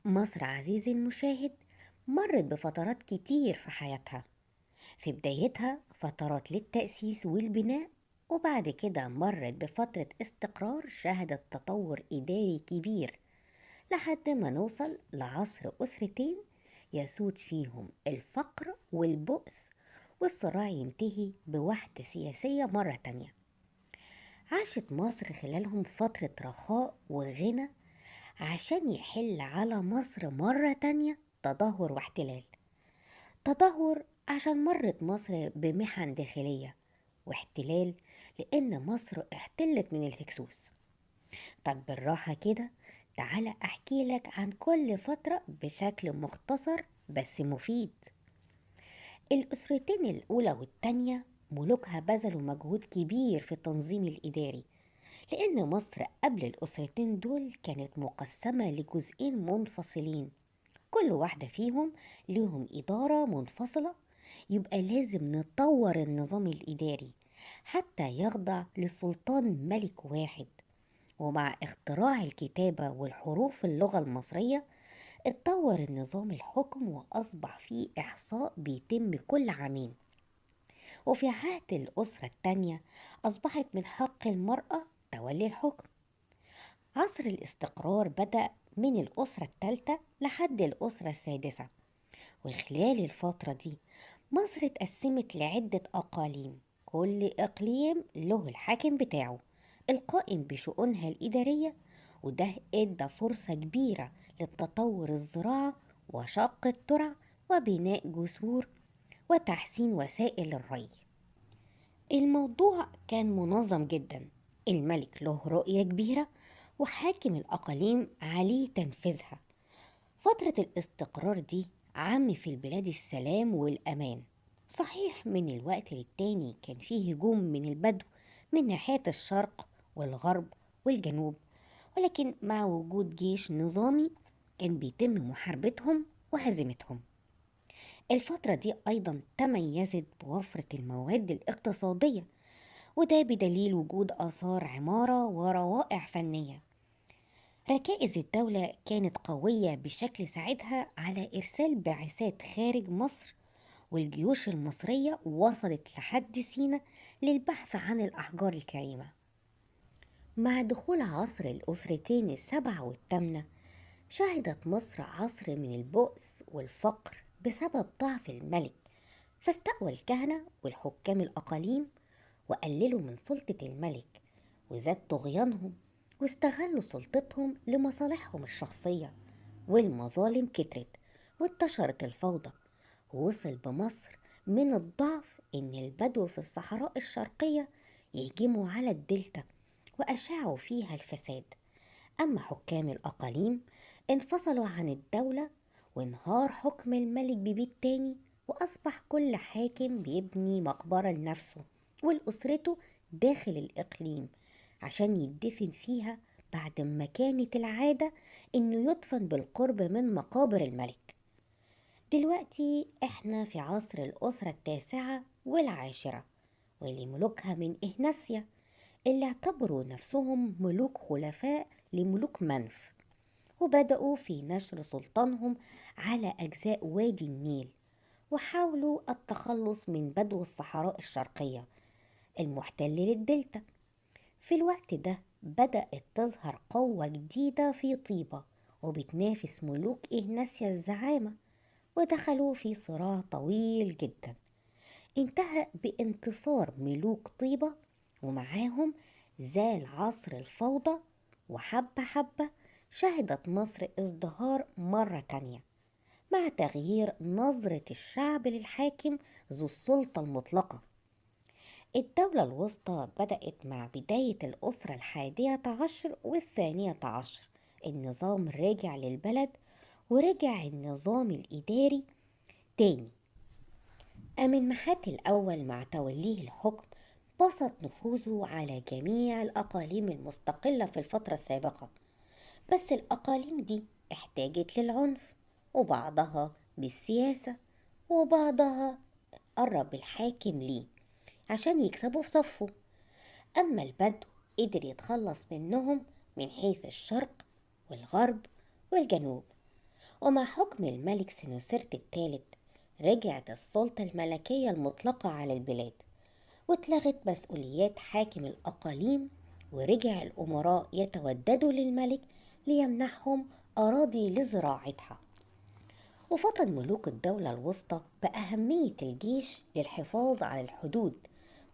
مصر عزيزي المشاهد مرت بفترات كتير في حياتها. في بدايتها فترات للتأسيس والبناء، وبعد كده مرت بفترة استقرار شهدت تطور إداري كبير لحد ما نوصل لعصر أسرتين يسود فيهم الفقر والبؤس، والصراع ينتهي بوحدة سياسية مرة تانية. عاشت مصر خلالهم فترة رخاء وغنى عشان يحل على مصر مرة تانية تدهور واحتلال. تدهور عشان مرت مصر بمحن داخلية، واحتلال لأن مصر احتلت من الهكسوس. طب بالراحة كده، تعالى أحكي لك عن كل فترة بشكل مختصر بس مفيد. الأسرتين الأولى والتانية ملوكها بذلوا مجهود كبير في التنظيم الإداري، لأن مصر قبل الأسرتين دول كانت مقسمة لجزئين منفصلين، كل واحدة فيهم ليهم إدارة منفصلة. يبقى لازم نطور النظام الإداري حتى يخضع لسلطان ملك واحد. ومع اختراع الكتابة والحروف اللغة المصرية اتطور النظام الحكم وأصبح فيه إحصاء بيتم كل عامين. وفي عهد الأسرة التانية أصبحت من حق المرأة تولي الحكم. عصر الاستقرار بدأ من الأسرة الثالثة لحد الأسرة السادسة، وخلال الفترة دي مصر اتقسمت لعدة أقاليم، كل إقليم له الحاكم بتاعه القائم بشؤونها الإدارية. وده ادى فرصة كبيرة للتطور الزراعة وشق الترع وبناء جسور وتحسين وسائل الري. الموضوع كان منظم جدا، الملك له رؤية كبيرة وحاكم الأقاليم عليه تنفيذها. فترة الاستقرار دي عم في البلاد السلام والأمان. صحيح من الوقت للتاني كان فيه هجوم من البدو من ناحية الشرق والغرب والجنوب، ولكن مع وجود جيش نظامي كان بيتم محاربتهم وهزيمتهم. الفترة دي أيضا تميزت بوفرة المواد الاقتصادية، وده بدليل وجود آثار عمارة وروائع فنية. ركائز الدولة كانت قوية بشكل ساعدها على إرسال بعثات خارج مصر، والجيوش المصرية وصلت لحد سينا للبحث عن الأحجار الكريمة. مع دخول عصر الأسرتين السبعة والثامنة شهدت مصر عصر من البؤس والفقر بسبب ضعف الملك، فاستقوى الكهنة والحكام الأقاليم وقللوا من سلطة الملك، وزاد طغيانهم واستغلوا سلطتهم لمصالحهم الشخصية. والمظالم كترت وانتشرت الفوضى، ووصل بمصر من الضعف إن البدو في الصحراء الشرقية يهجموا على الدلتا وأشاعوا فيها الفساد. أما حكام الأقاليم انفصلوا عن الدولة، وانهار حكم الملك ببيت تاني، وأصبح كل حاكم بيبني مقبرة لنفسه ولأسرته داخل الإقليم عشان يدفن فيها، بعد ما كانت العادة إنه يدفن بالقرب من مقابر الملك. دلوقتي إحنا في عصر الأسرة التاسعة والعاشرة، واللي ملوكها من إهناسيا اللي اعتبروا نفسهم ملوك خلفاء لملوك منف، وبدأوا في نشر سلطانهم على أجزاء وادي النيل، وحاولوا التخلص من بدو الصحراء الشرقية المحتل للدلتا. في الوقت ده بدأت تظهر قوة جديدة في طيبة وبتنافس ملوك إهناسيا الزعامة، ودخلوا في صراع طويل جدا انتهى بانتصار ملوك طيبة، ومعاهم زال عصر الفوضى. وحبة حبة شهدت مصر ازدهار مرة تانية مع تغيير نظرة الشعب للحاكم ذو السلطة المطلقة. الدولة الوسطى بدأت مع بداية الأسرة الحادية عشر والثانية عشر، النظام رجع للبلد ورجع النظام الإداري تاني. أمن محاتي الأول مع توليه الحكم بسط نفوذه على جميع الأقاليم المستقلة في الفترة السابقة، بس الأقاليم دي احتاجت للعنف، وبعضها بالسياسة، وبعضها قرب الحاكم ليه عشان يكسبوا في صفه. أما البدو قدر يتخلص منهم من حيث الشرق والغرب والجنوب، ومع حكم الملك سنوسرت الثالث رجعت السلطة الملكية المطلقة على البلاد، واتلغت مسؤوليات حاكم الأقاليم، ورجع الأمراء يتوددوا للملك ليمنحهم أراضي لزراعتها. وفطن ملوك الدولة الوسطى بأهمية الجيش للحفاظ على الحدود،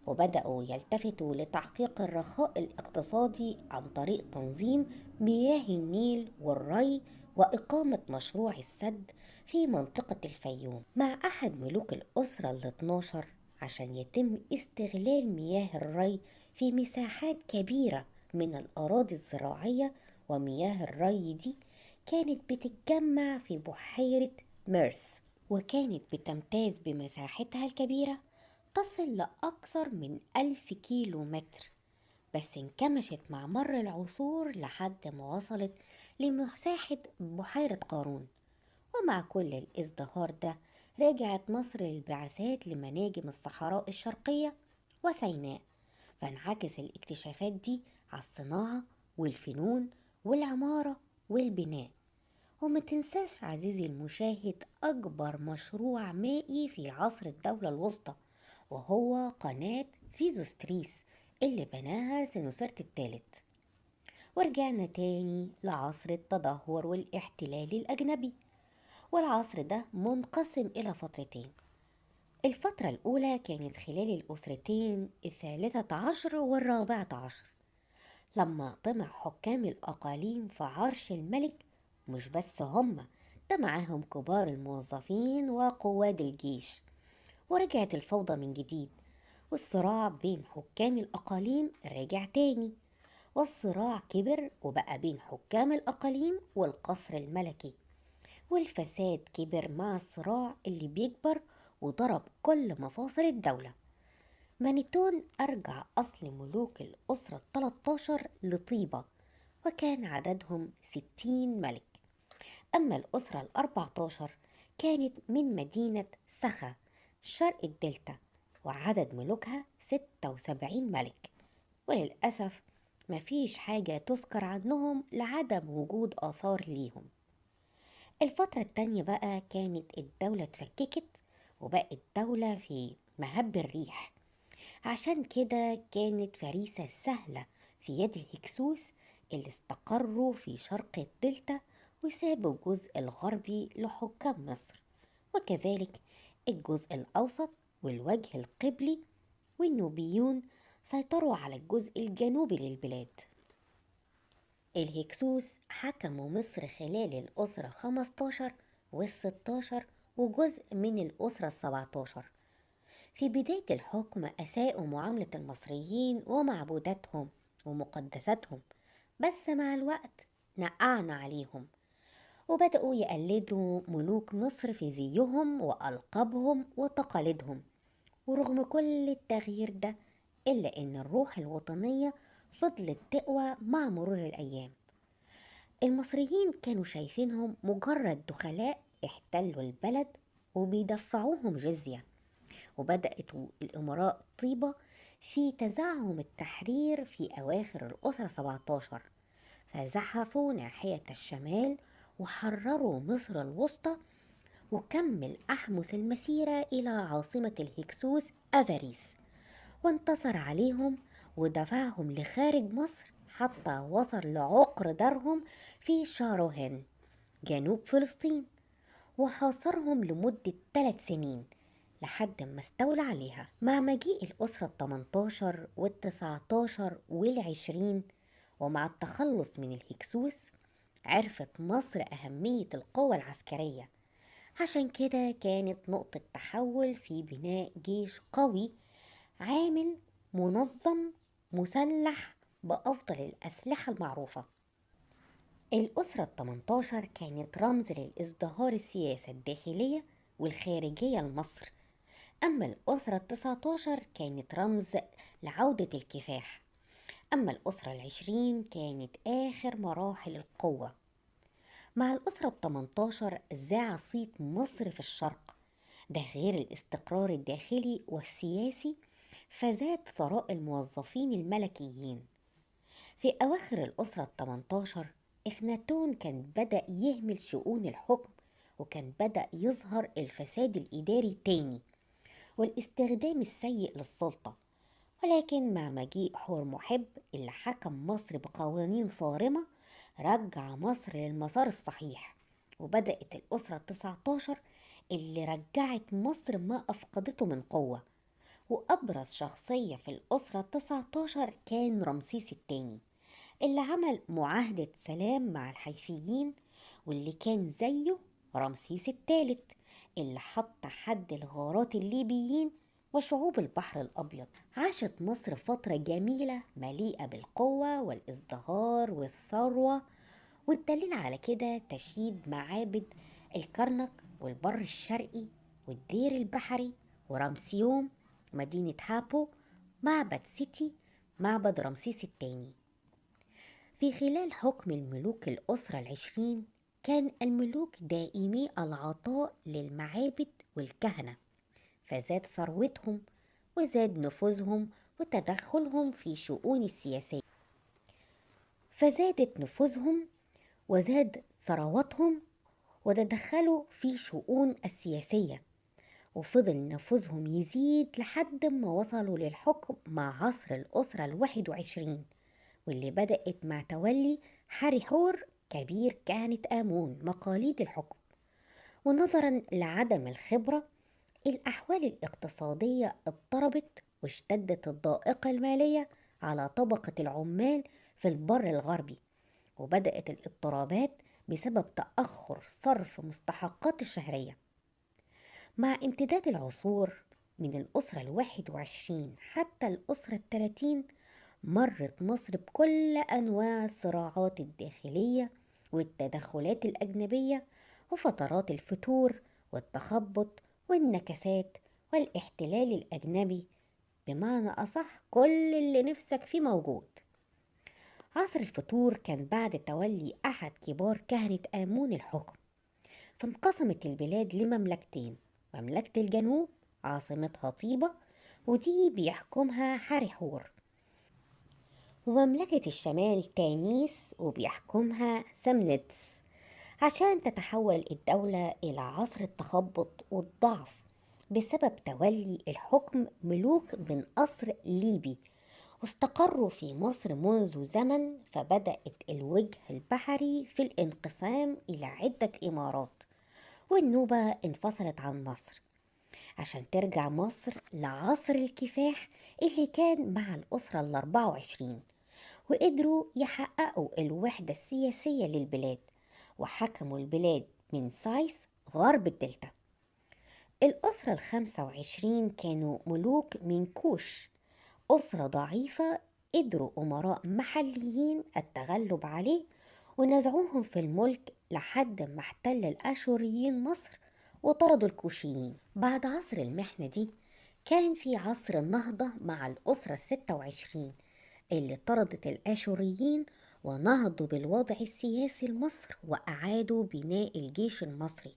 وبدأوا يلتفتوا لتحقيق الرخاء الاقتصادي عن طريق تنظيم مياه النيل والري وإقامة مشروع السد في منطقة الفيوم مع أحد ملوك الأسرة ال12 عشان يتم استغلال مياه الري في مساحات كبيرة من الأراضي الزراعية. ومياه الري دي كانت بتتجمع في بحيرة ميرس، وكانت بتمتاز بمساحتها الكبيرة تصل لأكثر من 1000 كيلو متر، بس انكمشت مع مر العصور لحد ما وصلت لمساحة بحيرة قارون. ومع كل الازدهار ده رجعت مصر للبعثات لمناجم الصحراء الشرقية وسيناء، فانعكس الاكتشافات دي على الصناعة والفنون والعمارة والبناء. وما تنساش عزيزي المشاهد أكبر مشروع مائي في عصر الدولة الوسطى، وهو قناة سيزوستريس اللي بناها سنوسرت الثالث. ورجعنا تاني لعصر التدهور والاحتلال الأجنبي، والعصر ده منقسم إلى فترتين. الفترة الأولى كانت خلال الأسرتين الثالثة عشر والرابعة عشر، لما طمع حكام الأقاليم في عرش الملك. مش بس هما ده، معاهم كبار الموظفين وقواد الجيش، ورجعت الفوضى من جديد، والصراع بين حكام الأقاليم رجع تاني. والصراع كبر وبقى بين حكام الأقاليم والقصر الملكي، والفساد كبر مع الصراع اللي بيكبر وضرب كل مفاصل الدولة. مانيتون أرجع أصل ملوك الأسرة ال13 لطيبة، وكان عددهم 60 ملك. أما الأسرة ال14 كانت من مدينة سخا شرق الدلتا، وعدد ملوكها 76 ملك. وللأسف مفيش حاجة تذكر عنهم لعدم وجود آثار ليهم. الفترة التانية بقى كانت الدولة اتفككت وبقت دولة في مهب الريح، عشان كده كانت فريسة سهلة في يد الهكسوس اللي استقروا في شرق الدلتا، وسابوا الجزء الغربي لحكام مصر، وكذلك الجزء الأوسط والوجه القبلي. والنوبيون سيطروا على الجزء الجنوبي للبلاد. الهكسوس حكموا مصر خلال الأسرة 15 وال16 وجزء من الأسرة 17. في بداية الحكم أساءوا معاملة المصريين ومعبوداتهم ومقدساتهم، بس مع الوقت نقعنا عليهم، وبدأوا يقلدوا ملوك مصر في زيهم وألقابهم وتقاليدهم. ورغم كل التغيير ده إلا إن الروح الوطنية فضلت تقوى مع مرور الأيام. المصريين كانوا شايفينهم مجرد دخلاء احتلوا البلد وبيدفعوهم جزية. وبدأت الأمراء طيبة في تزعم التحرير في أواخر الأسرة 17، فزحفوا ناحية الشمال وحرروا مصر الوسطى. وكمل أحمس المسيرة إلى عاصمة الهكسوس أفاريس، وانتصر عليهم ودفعهم لخارج مصر حتى وصل لعقر دارهم في شاروهن جنوب فلسطين، وحاصرهم لمدة 3 سنين لحد ما استولى عليها. مع مجيء الأسرة ال18 وال19 وال20، ومع التخلص من الهكسوس، عرفت مصر أهمية القوة العسكرية. عشان كده كانت نقطة تحول في بناء جيش قوي عامل منظم مسلح بأفضل الأسلحة المعروفة. الأسرة ال18 كانت رمز للازدهار السياسة الداخلية والخارجية لمصر، أما الأسرة ال19 كانت رمز لعودة الكفاح، أما الأسرة ال20 كانت آخر مراحل القوة. مع الأسرة ال18 ذاع صيت مصر في الشرق، ده غير الاستقرار الداخلي والسياسي، فزاد ثراء الموظفين الملكيين. في أواخر الأسرة ال18 إخناتون كان بدأ يهمل شؤون الحكم وكان بدأ يظهر الفساد الإداري تاني والاستخدام السيء للسلطة. ولكن مع مجيء حور محب اللي حكم مصر بقوانين صارمة، رجع مصر للمسار الصحيح. وبدأت الأسرة 19 اللي رجعت مصر ما أفقدته من قوة. وأبرز شخصية في الأسرة 19 كان رمسيس الثاني، اللي عمل معاهدة سلام مع الحيثيين، واللي كان زيه رمسيس الثالث اللي حط حد لغارات الليبيين وشعوب البحر الأبيض. عاشت مصر فترة جميلة مليئة بالقوة والازدهار والثروة، والدليل على كده تشييد معابد الكرنك والبر الشرقي والدير البحري ورمسيوم، مدينة هابو، معبد سيتي، معبد رمسيس الثاني. في خلال حكم الملوك الأسرة 20 كان الملوك دائمي العطاء للمعابد والكهنة، فزاد ثروتهم وزاد نفوذهم وتدخلهم في شؤون السياسية. فزادت نفوذهم وزاد ثروتهم وتدخلوا في شؤون السياسية، وفضل نفوذهم يزيد لحد ما وصلوا للحكم مع عصر الأسرة 21، واللي بدأت مع تولي حورحور كبير كهنة آمون مقاليد الحكم. ونظرا لعدم الخبرة، الأحوال الاقتصادية اضطربت واشتدت الضائقة المالية على طبقة العمال في البر الغربي، وبدأت الاضطرابات بسبب تأخر صرف مستحقات الشهرية. مع امتداد العصور من الأسرة 21 حتى الأسرة 30، مرت مصر بكل أنواع الصراعات الداخلية والتدخلات الأجنبية وفترات الفتور والتخبط والنكسات والاحتلال الأجنبي، بمعنى أصح كل اللي نفسك فيه موجود. عصر الفتور كان بعد تولي أحد كبار كهنة آمون الحكم، فانقسمت البلاد لمملكتين: مملكة الجنوب عاصمتها طيبة ودي بيحكمها حورحور، ومملكة الشمال تانيس وبيحكمها سمنتس. عشان تتحول الدولة إلى عصر التخبط والضعف بسبب تولي الحكم ملوك من أصل ليبي، واستقروا في مصر منذ زمن، فبدأت الوجه البحري في الانقسام إلى عدة إمارات، والنوبة انفصلت عن مصر عشان ترجع مصر لعصر الكفاح اللي كان مع الأسرة 24، وقدروا يحققوا الوحدة السياسية للبلاد وحكموا البلاد من سايس غرب الدلتا. الأسرة 25 كانوا ملوك من كوش، أسرة ضعيفة قدروا أمراء محليين التغلب عليه ونزعوهم في الملك لحد ما احتل الآشوريين مصر وطردوا الكوشيين. بعد عصر المحنة دي كان في عصر النهضة مع الأسرة 26 اللي طردت الآشوريين ونهضوا بالوضع السياسي لمصر وأعادوا بناء الجيش المصري،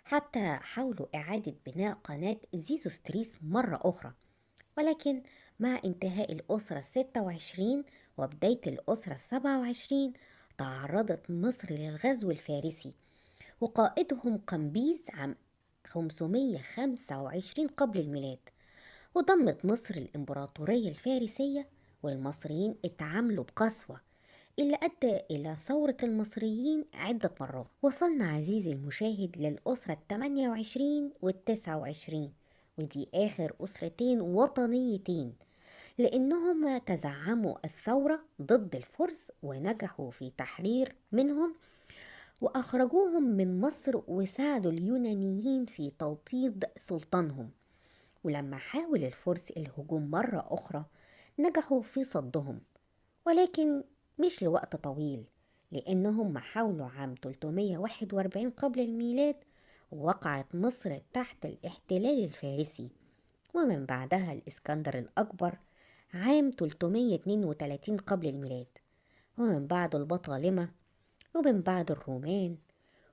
حتى حاولوا إعادة بناء قناة زيزوستريس مرة أخرى. ولكن مع انتهاء الأسرة 26 وبداية الأسرة 27 تعرضت مصر للغزو الفارسي، وقائدهم قمبيز عام 525 قبل الميلاد، وضمت مصر الإمبراطورية الفارسية، والمصريين اتعاملوا بقسوة اللي أدى إلى ثورة المصريين عدة مرات. وصلنا عزيزي المشاهد للأسرة 28 وال29، ودي آخر أسرتين وطنيتين لأنهم تزعموا الثورة ضد الفرس ونجحوا في تحرير منهم وأخرجوهم من مصر، وساعدوا اليونانيين في توطيد سلطانهم. ولما حاول الفرس الهجوم مرة أخرى نجحوا في صدهم، ولكن مش لوقت طويل، لأنهم حاولوا عام 341 قبل الميلاد ووقعت مصر تحت الاحتلال الفارسي، ومن بعدها الإسكندر الأكبر عام 332 قبل الميلاد، ومن بعده البطالمة، ومن بعد الرومان،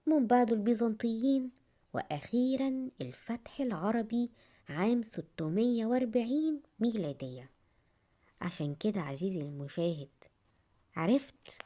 ومن بعد البيزنطيين، وأخيرا الفتح العربي عام 640 ميلادية. عشان كده عزيزي المشاهد، عرفت